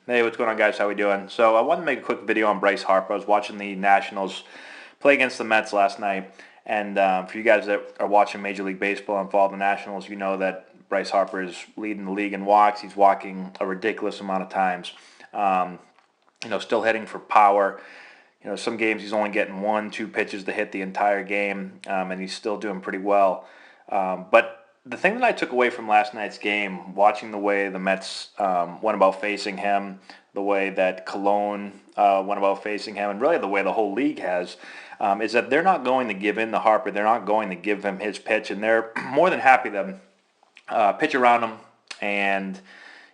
Hey, what's going on, guys? How we doing? So I wanted to make a quick video on Bryce Harper. I was watching the Nationals play against the Mets last night, and for you guys that are watching Major League Baseball and follow the Nationals, you know that Bryce Harper is leading the league in walks. He's walking a ridiculous amount of times. Um, Still hitting for power. Some games he's only getting 1, 2 pitches to hit the entire game, and he's still doing pretty well. But the thing that I took away from last night's game, watching the way the Mets went about facing him, the way that Cologne went about facing him, and really the way the whole league has, is that they're not going to give in to Harper. They're not going to give him his pitch, and they're more than happy to pitch around him and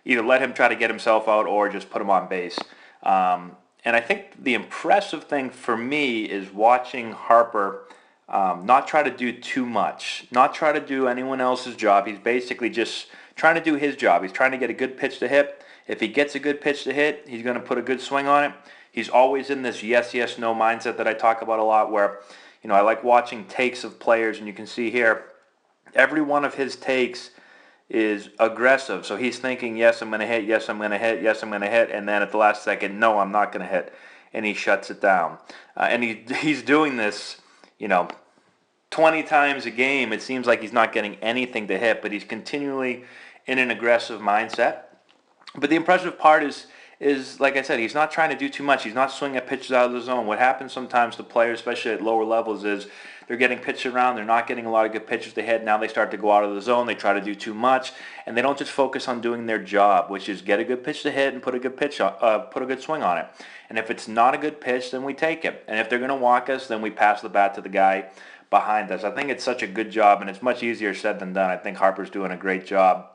either let him try to get himself out or just put him on base. And I think the impressive thing for me is watching Harper not try to do too much, not try to do anyone else's job. He's basically just trying to do his job. He's trying to get a good pitch to hit. If he gets a good pitch to hit, he's going to put a good swing on it. He's always in this yes, yes, no mindset that I talk about a lot where, I like watching takes of players, and you can see here, every one of his takes is aggressive. So he's thinking, yes, I'm going to hit, yes, I'm going to hit, yes, I'm going to hit, and then at the last second, no, I'm not going to hit, and he shuts it down. And he's doing this, 20 times a game. It seems like he's not getting anything to hit, but he's continually in an aggressive mindset. But the impressive part is like I said, he's not trying to do too much. He's not swinging at pitches out of the zone. What happens sometimes to players, especially at lower levels, is they're getting pitched around. They're not getting a lot of good pitches to hit. Now they start to go out of the zone. They try to do too much, and they don't just focus on doing their job, which is get a good pitch to hit and put a good swing on it. And if it's not a good pitch, then we take it. And if they're going to walk us, then we pass the bat to the guy behind us. I think it's such a good job, and it's much easier said than done. I think Harper's doing a great job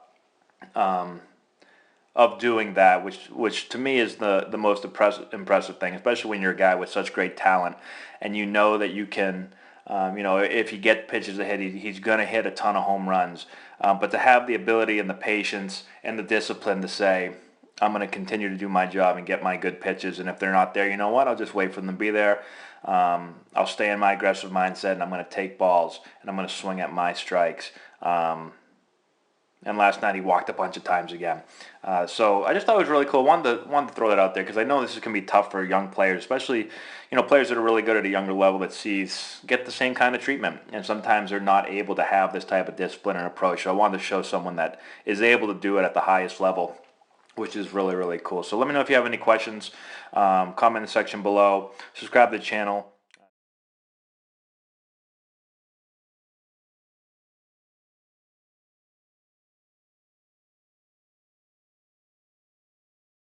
of doing that, which to me is the most impressive thing, especially when you're a guy with such great talent, and you know that you can, if you get pitches ahead, he's going to hit a ton of home runs. But to have the ability and the patience and the discipline to say, I'm going to continue to do my job and get my good pitches, and if they're not there, you know what? I'll just wait for them to be there. I'll stay in my aggressive mindset, and I'm going to take balls, and I'm going to swing at my strikes. And last night he walked a bunch of times again. So I just thought it was really cool. Wanted to throw that out there because I know this is going to be tough for young players, especially players that are really good at a younger level that get the same kind of treatment, and sometimes they're not able to have this type of discipline and approach. So I wanted to show someone that is able to do it at the highest level, which is really, really cool. So let me know if you have any questions. Comment in the section below. Subscribe to the channel.